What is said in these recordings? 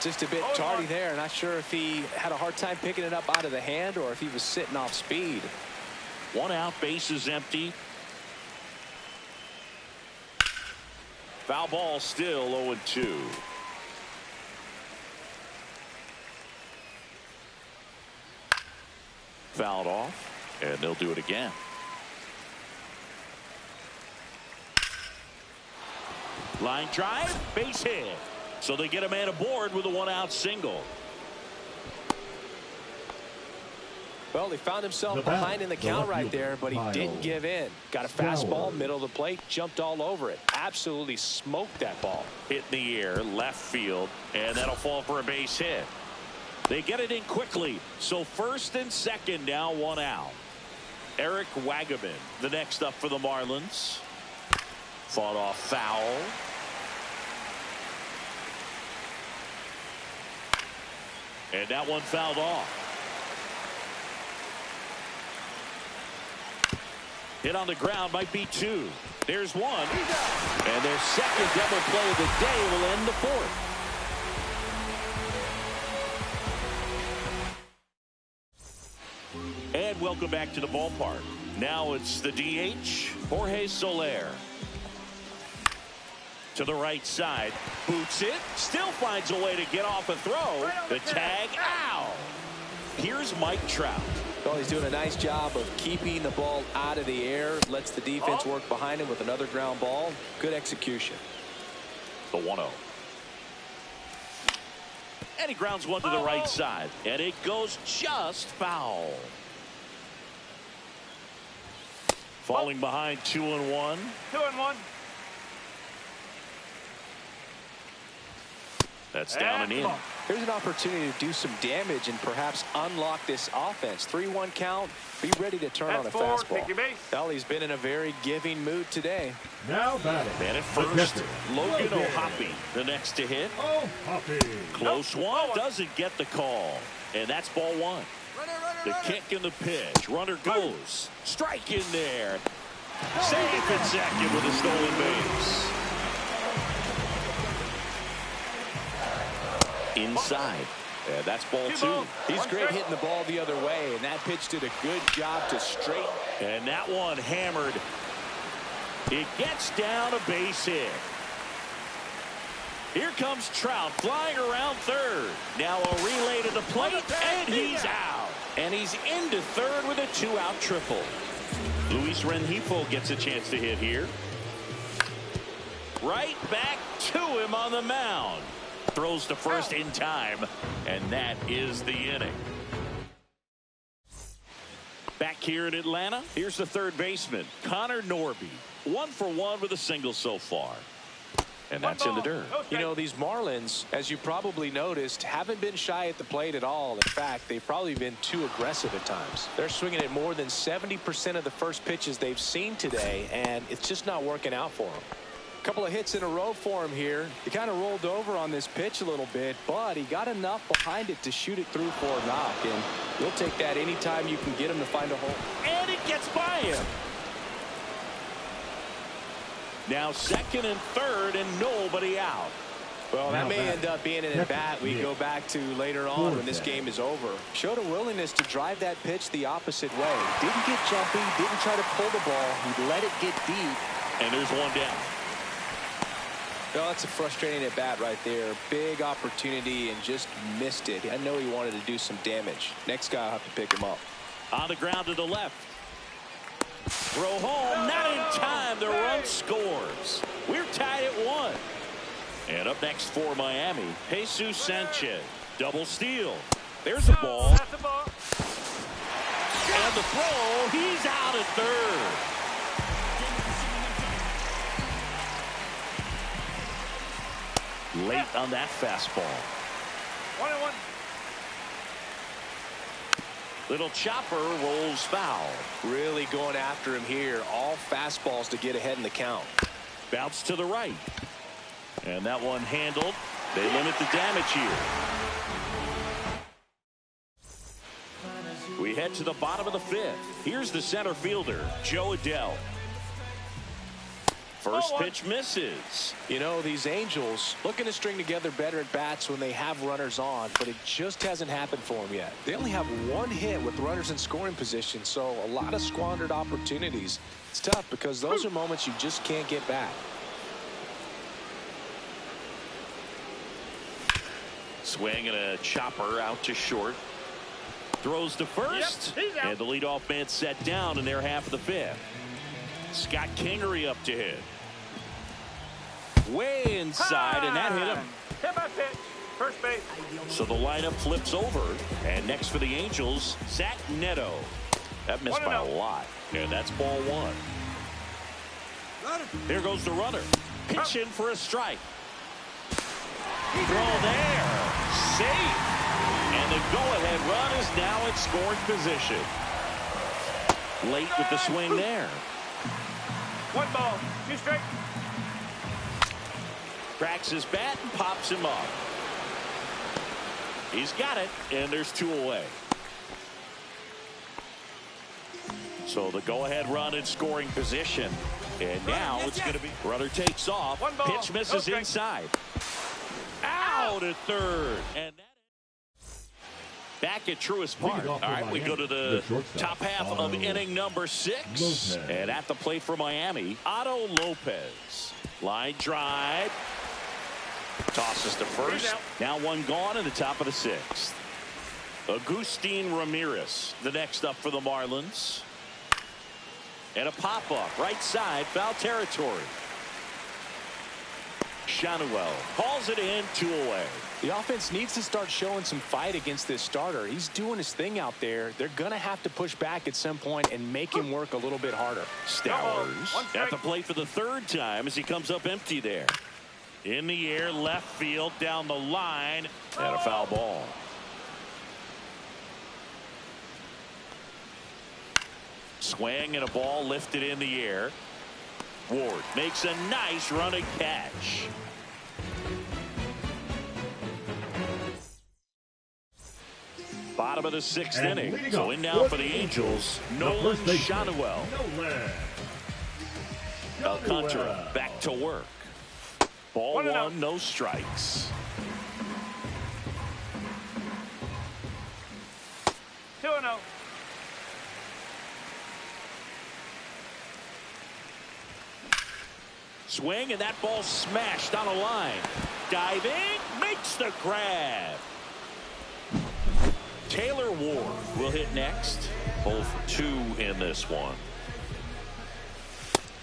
Just a bit tardy there. Not sure if he had a hard time picking it up out of the hand or if he was sitting off speed. 1 out, base is empty. Foul ball, still 0-2. Fouled off, and they'll do it again. Line drive, base hit. So they get a man aboard with a 1-out single. Well, he found himself behind in the count right there, but he didn't give in. Got a fastball, middle of the plate, jumped all over it. Absolutely smoked that ball. Hit in the air, left field, and that'll fall for a base hit. They get it in quickly, so first and second now 1 out. Eric Wagaman, the next up for the Marlins. Fought off foul. And that one fouled off. Hit on the ground, might be 2. There's 1. And their second double play of the day will end the 4th. And welcome back to the ballpark. Now it's the DH, Jorge Soler. To the right side, boots it, still finds a way to get off a throw. The tag, ow! Here's Mike Trout. Well, he's doing a nice job of keeping the ball out of the air. Lets the defense work behind him with another ground ball. Good execution. The 1-0. And he grounds one to the right side. And it goes just foul. Falling behind 2-1. 2-1. That's down and in. Here's an opportunity to do some damage and perhaps unlock this offense. 3-1 count. Be ready to turn on a fastball. Well, he's been in a very giving mood today. Now batting. Man at first, Logan O'Hoppe, the next to hit. Close one, doesn't get the call. And that's ball 1. The kick and the pitch. Runner goes. Strike in there. Safe in second with a stolen base. Inside. Yeah, that's ball 2. He's great hitting the ball the other way, and that pitch did a good job to straighten. And that one hammered. It gets down a base hit. Here comes Trout flying around third. Now a relay to the plate, and he's out. And he's into third with a 2-out triple. Luis Rengifo gets a chance to hit here. Right back to him on the mound. Throws to first in time, and that is the inning. Back here in Atlanta, here's the third baseman, Connor Norby. 1 for 1 with a single so far. And that's in the dirt. You know, these Marlins, as you probably noticed, haven't been shy at the plate at all. In fact, they've probably been too aggressive at times. They're swinging at more than 70% of the first pitches they've seen today, and it's just not working out for them. Couple of hits in a row for him here. He kind of rolled over on this pitch a little bit, but he got enough behind it to shoot it through for a knock, and you'll take that anytime you can get him to find a hole. And it gets by him. Now second and third, and nobody out. Well, that may end up being an at-bat we go back to later on when this game is over. Showed a willingness to drive that pitch the opposite way. Didn't get jumpy, didn't try to pull the ball. He let it get deep. And there's one down. Well, that's a frustrating at-bat right there. Big opportunity and just missed it. I know he wanted to do some damage. Next guy will have to pick him up. On the ground to the left. Throw home, not in time. The run scores. We're tied at 1. And up next for Miami, Jesus Sanchez. Double steal. There's a ball. And the throw, he's out at third. Late on that fastball. 1-1. Little chopper rolls foul. Really going after him here. All fastballs to get ahead in the count. Bounce to the right. And that one handled. They limit the damage here. We head to the bottom of the 5th. Here's the center fielder, Joe Adell. First pitch misses. You know, these Angels looking to string together better at bats when they have runners on, but it just hasn't happened for them yet. They only have one hit with runners in scoring position, so a lot of squandered opportunities. It's tough because those are moments you just can't get back. Swing and a chopper out to short. Throws to first. Yep, and the leadoff man set down in their half of the fifth. Scott Kingery up to hit. Way inside, and that hit him. Hit by pitch. First base. So the lineup flips over. And next for the Angels, Zach Neto. That missed by a lot. And that's ball one. There goes the runner. Pitch in for a strike. Throw there. Safe. And the go-ahead run is now in scoring position. Late with the swing there. 1 ball, 2 strikes. Cracks his bat and pops him up. He's got it, and there's 2 away. So the go-ahead run in scoring position. And now it's going to be runner takes off. 1 ball, pitch misses no inside. Out at third. And that back at Truist Park. All right, we go to the top half of inning number 6. And at the plate for Miami, Otto Lopez. Line drive. Tosses to first. Now 1 gone in the top of the 6th. Agustin Ramirez, the next up for the Marlins. And a pop-up, right side, foul territory. Shanuel calls it in, 2 away. The offense needs to start showing some fight against this starter. He's doing his thing out there. They're going to have to push back at some point and make him work a little bit harder. Stowers at the plate for the 3rd time as he comes up empty there. In the air, left field, down the line, and a foul ball. Swing and a ball lifted in the air. Ward makes a nice running catch. Bottom of the 6th inning. So in now for the Angels, Nolan Shanuel. Alcantara back to work. Ball 1, no strikes. 2-0. Swing, and that ball smashed on a line. Diving, makes the grab. Taylor Ward will hit next. 0 for 2 in this one.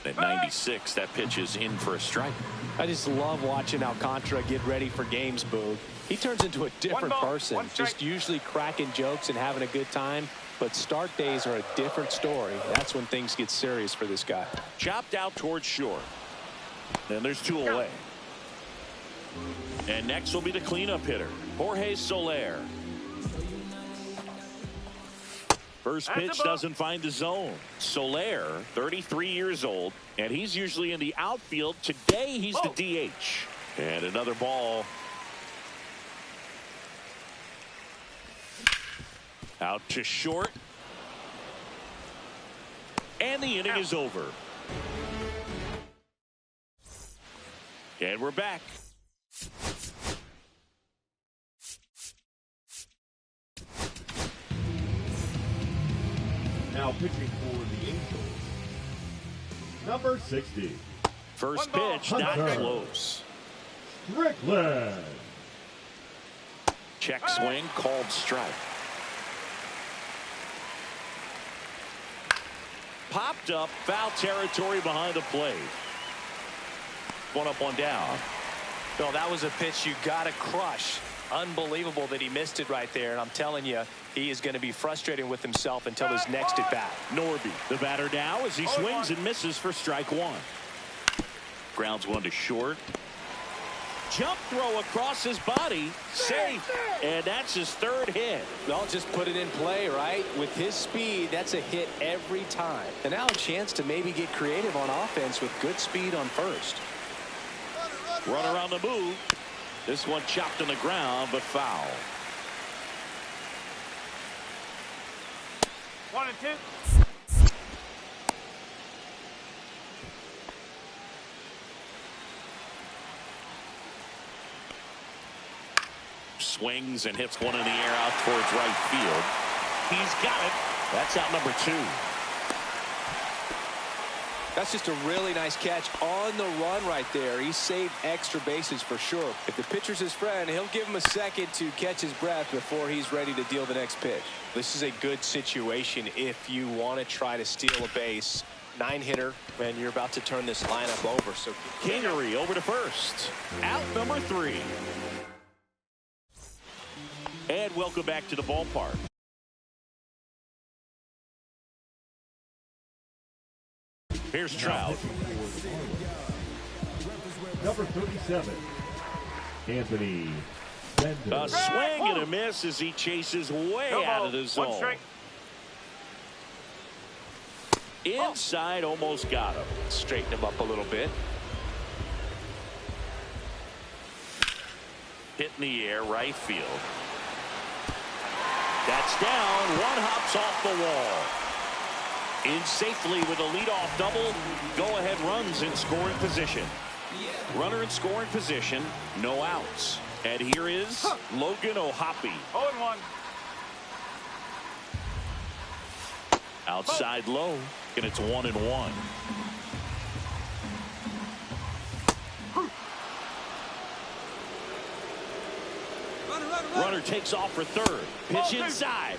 At 96, that pitch is in for a strike. I just love watching Alcantara get ready for games, Boog. He turns into a different person, just usually cracking jokes and having a good time. But start days are a different story. That's when things get serious for this guy. Chopped out towards short. And there's 2 away. And next will be the cleanup hitter, Jorge Soler. First pitch doesn't find the zone. Soler, 33 years old, and he's usually in the outfield. Today he's the DH. And another ball. Out to short. And the inning is over. And we're back. Now pitching for the Angels, number 60. First pitch, not close. Strickland. Check swing, called strike. Popped up, foul territory behind the plate. 1 up, 1 down. No, that was a pitch you got to crush. Unbelievable that he missed it right there. And I'm telling you, he is going to be frustrated with himself until his next at bat. Norby, the batter now, as he swings and misses for strike 1. Grounds 1 to short. Jump throw across his body. Safe. And that's his 3rd hit. Well, just put it in play, right? With his speed, that's a hit every time. And now a chance to maybe get creative on offense with good speed on first. Runner on the move. This one chopped on the ground, but foul. 1 and 2. Swings and hits one in the air out towards right field. He's got it. That's out number 2. That's just a really nice catch on the run right there. He saved extra bases for sure. If the pitcher's his friend, he'll give him a second to catch his breath before he's ready to deal the next pitch. This is a good situation if you want to try to steal a base. 9-hitter, and you're about to turn this lineup over. So Kingery over to first. Out number 3. And welcome back to the ballpark. Here's Trout. Number 37, Anthony Bender. A swing and a miss as he chases way out of the zone. 1 strike. Inside, almost got him. straighten him up a little bit. Hit in the air, right field. That's down. One hops off the wall. In safely with a leadoff double. Go-ahead runs in scoring position. Runner in scoring position. No outs. And here is Logan O'Hoppe. 0-1. Outside low. And it's 1-1. Runner takes off for third. Pitch inside.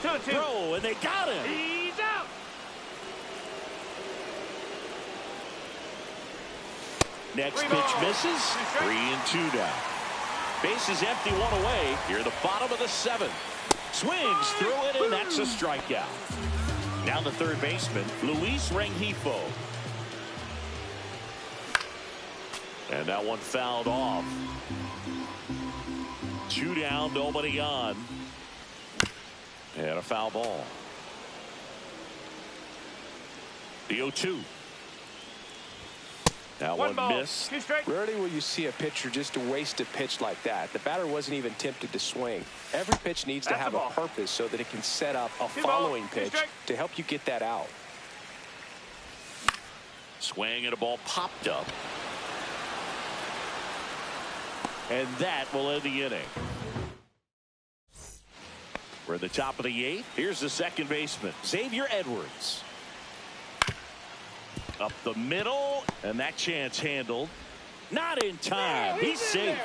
2-2. Throw, and they got him. He's out. Next 3 pitch balls. misses. 2 3-2 now. Base is empty, 1 away. Here, the bottom of the 7th. Swings through it, and that's a strikeout. Now the third baseman, Luis Rengifo. And that one fouled off. 2 down, nobody on. And a foul ball. The 0-2. That 1 ball. missed. 2 strike. Rarely will you see a pitcher just waste a pitch like that. The batter wasn't even tempted to swing. Every pitch needs to That's have a a ball. purpose so that it can set up a 2 following balls. 2 pitch strike. to help you get that out. Swing and a ball popped up. And that will end the inning. We're at the top of the 8th. Here's the second baseman, Xavier Edwards. Up the middle, and that chance handled. Not in time. He's safe.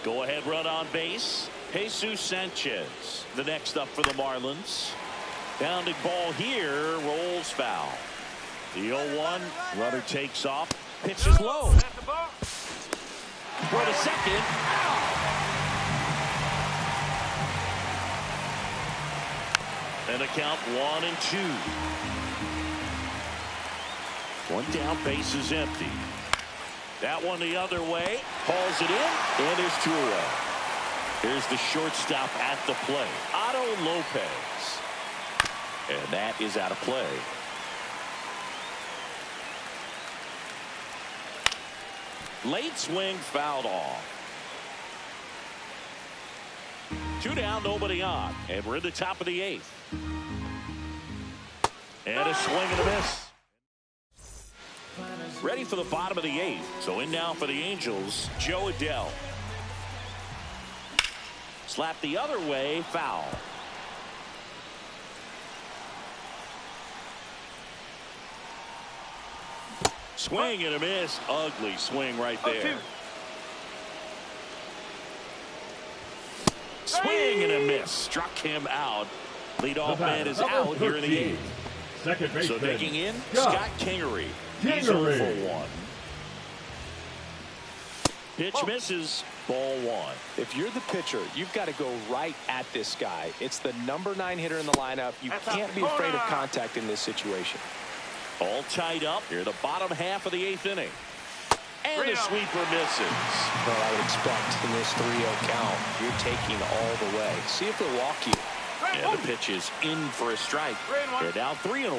Go ahead run on base. Jesus Sanchez, the next up for the Marlins. Bounding ball here, rolls foul. The 0-1, runner takes off, pitches low. That's the ball. For the second. And a count 1-2. 1 down, base is empty. That one the other way. Hauls it in, and there's 2 away. Here's the shortstop at the play, Otto Lopez. And that is out of play. Late swing fouled off. 2 down, nobody on. And we're in the top of the 8th. And a swing and a miss. Ready for the bottom of the 8th. So in now for the Angels, Joe Adell. Slap the other way, foul. Swing and a miss. Ugly swing right there. 0-2. Swing and a miss. Struck him out. Leadoff man is out here in the 8th. Second baseman. So digging in, Scott Scott Kingery. He's 0 for 1. Pitch misses. Ball 1. If you're the pitcher, you've got to go right at this guy. It's the number 9 hitter in the lineup. You That's can't a be afraid of corner. contact in this situation. All tied up here, the bottom half of the 8th inning. And the 3-0. sweeper misses. Well, I would expect in this 3-0 count, you're taking all the way. See if they'll walk you. And the pitch is in for a strike. 3-1. They're down 3-1.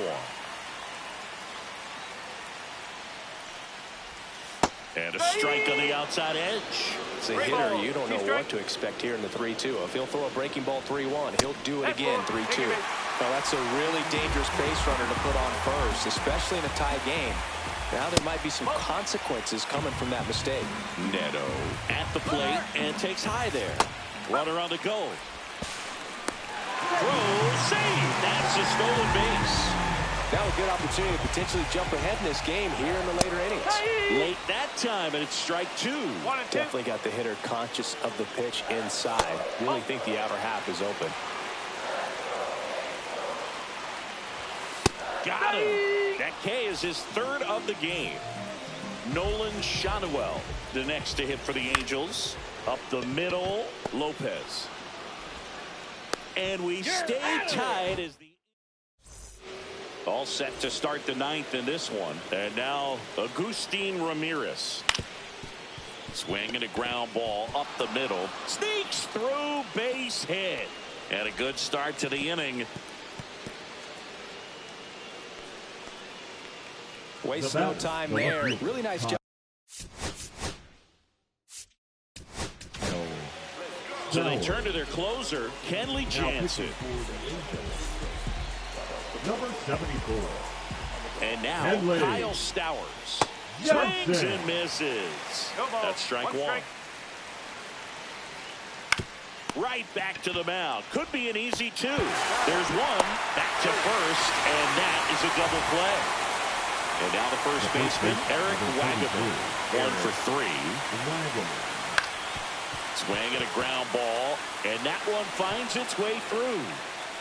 And a strike on the outside edge. As a 3 hitter, balls. you don't 2 know strike. what to expect here in the 3-2. If he'll throw a breaking ball 3-1, he'll do it That's again ball. 3-2. Take it. Now, that's a really dangerous base runner to put on first, especially in a tie game. Now there might be some consequences coming from that mistake. Neto at the plate and takes high there. Runner on the go. Throw, save. That's a stolen base. Now a good opportunity to potentially jump ahead in this game here in the later innings. Late that time, and it's strike two. Definitely got the hitter conscious of the pitch inside. Really think the outer half is open. Got him. That K is his third of the game. Nolan Schanuel, the next to hit for the Angels. Up the middle, Lopez. And we stay tied as the all set to start the ninth in this one. And now Agustin Ramirez. Swing and a ground ball up the middle. Sneaks through, base hit. And a good start to the inning. Waste no time there. Really nice job. So they turn to their closer, Kenley Jansen. Number 74. And now Kenley Kyle Stowers. Jansen. Swings and misses. That's strike one. Right back to the mound. Could be an easy two. There's one. Back to first, and that is a double play. And now the first baseman, Eric Wagaman. 1 for 3. Swing and a ground ball, and that one finds its way through.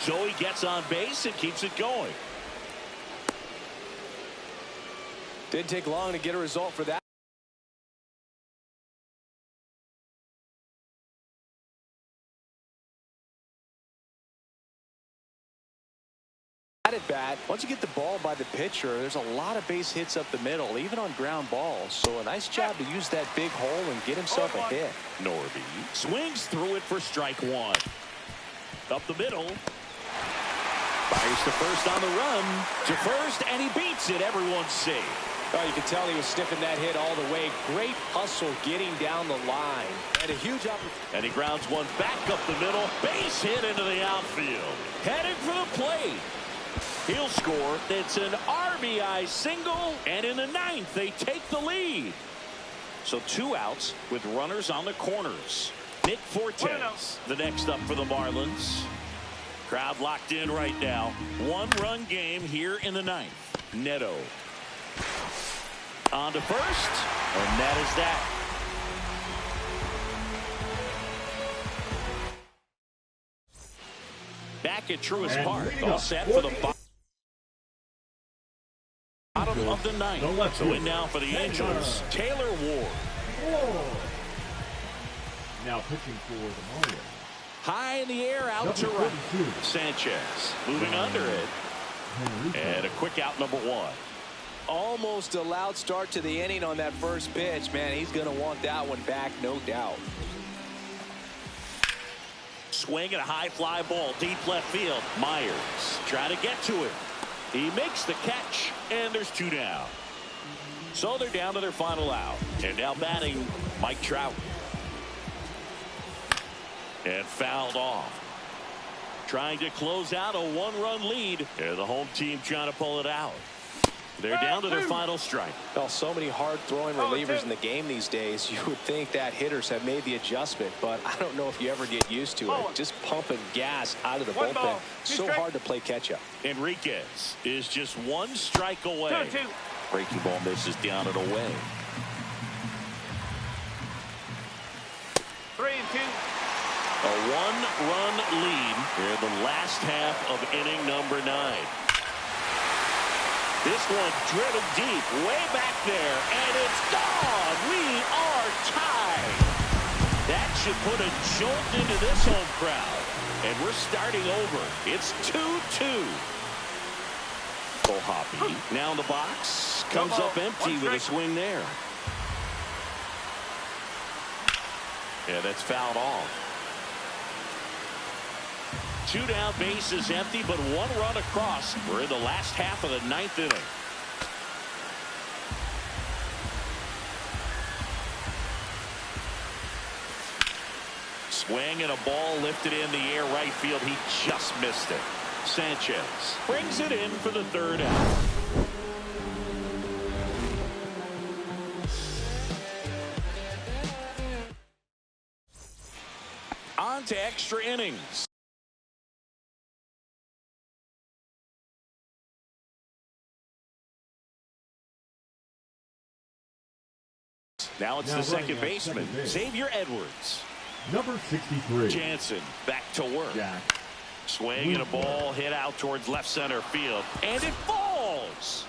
So he gets on base and keeps it going. Didn't take long to get a result for that. At bat, once you get the ball by the pitcher, there's a lot of base hits up the middle, even on ground balls. So a nice job to use that big hole and get himself a hit. Norby swings through it for strike one. Up the middle. Fires to first on the run. To first, and he beats it. Everyone's safe. Oh, you can tell he was sniffing that hit all the way. Great hustle getting down the line. And a huge opportunity. And he grounds one back up the middle. Base hit into the outfield. Headed for the plate. He'll score. It's an RBI single, and in the ninth, they take the lead. So 2 outs with runners on the corners. Nick Fortes, the next up for the Marlins. Crowd locked in right now. 1-run game here in the ninth. Neto on to first, and that is that. Back at Truist Park, all set for the bottom of the ninth. So in now for the Angels, Taylor Ward. Now pitching for the Marlins. High in the air, out to right. Sanchez moving under it. And a quick out, number 1. Almost a loud start to the inning on that first pitch. Man, he's going to want that one back, no doubt. Swing and a high fly ball, deep left field. Myers trying to get to it. He makes the catch, and there's 2 down. So they're down to their final out. And now batting, Mike Trout. And fouled off. Trying to close out a 1-run lead. And the home team trying to pull it out. They're down to their final strike. Well, so many hard-throwing relievers in the game these days. You would think that hitters have made the adjustment, but I don't know if you ever get used to it. Just pumping gas out of the bullpen. So hard to play catch-up. Enriquez is just 1 strike away. Breaking ball misses down and away. 3-2. A 1-run lead in the last half of inning number 9. This one driven deep, way back there, and it's gone. We are tied. That should put a jolt into this home crowd. And we're starting over. It's 2-2. Hoppy now in the box. Comes up empty with a swing there. Yeah, that's fouled off. 2 down, bases empty, but 1 run across. We're in the last half of the 9th inning. Swing and a ball lifted in the air right field. He just missed it. Sanchez brings it in for the 3rd out. on to extra innings. Now it's the second baseman, Xavier Edwards. Number 63. Jansen back to work. Jack. Swing and a ball hit out towards left center field. And it falls.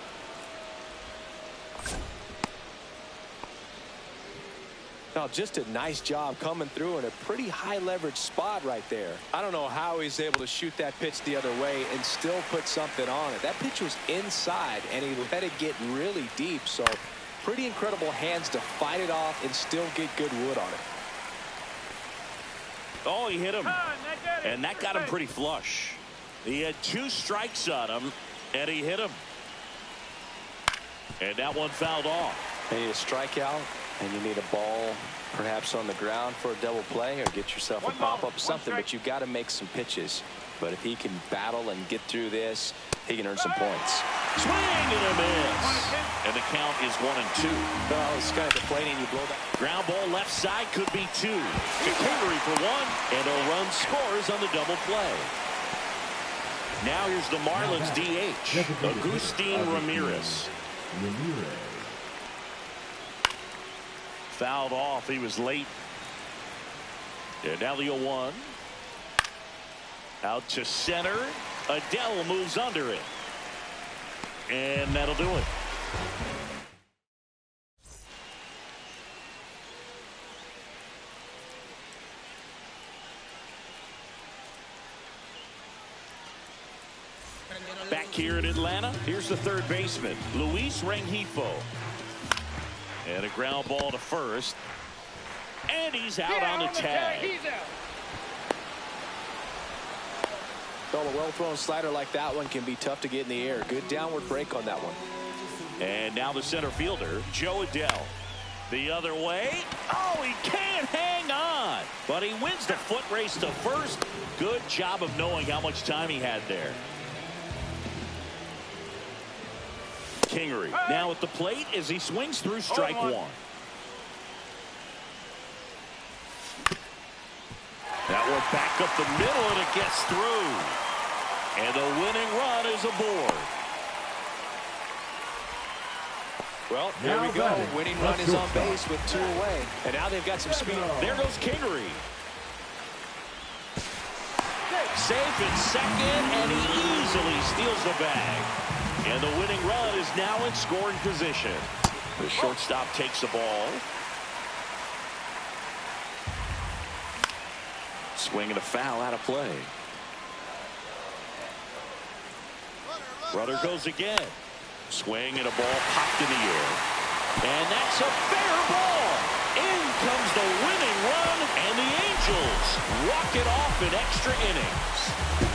Now, just a nice job coming through in a pretty high leverage spot right there. I don't know how he's able to shoot that pitch the other way and still put something on it. That pitch was inside, and he let it get really deep. So pretty incredible hands to fight it off and still get good wood on it. Oh, he hit him. And that got him pretty flush. He had 2 strikes on him, and he hit him. And that one fouled off. You need a strikeout, and you need a ball perhaps on the ground for a double play, or get yourself a pop-up something, but you've got to make some pitches. But if he can battle and get through this, he can earn some points. Swing and a miss. And the count is 1-2. Well, it's kind of deflating. You blow that. Ground ball left side could be 2. To Kingery for 1. And a run scores on the double play. Now here's the Marlins DH, Agustin Ramirez. Fouled off. He was late. And now the 0-1. Out to center. Adele moves under it. And that'll do it. Back here in Atlanta, here's the third baseman, Luis Rengifo. And a ground ball to first. And he's out on the tag. He's out. Well, a well-thrown slider like that one can be tough to get in the air. Good downward break on that one. And now the center fielder, Joe Adele. The other way. Oh, he can't hang on. But he wins the foot race to first. Good job of knowing how much time he had there. Kingery now at the plate as he swings through strike 1. That one back up the middle, and it gets through. And the winning run is aboard. Well, there we go. Winning run is on base with 2 away. And now they've got some speed. There goes Kingery. Safe at second, and he easily steals the bag. And the winning run is now in scoring position. The shortstop takes the ball. Swing and a foul out of play. Runner goes again. Swing and a ball popped in the air. And that's a fair ball. In comes the winning run, and the Angels walk it off in extra innings.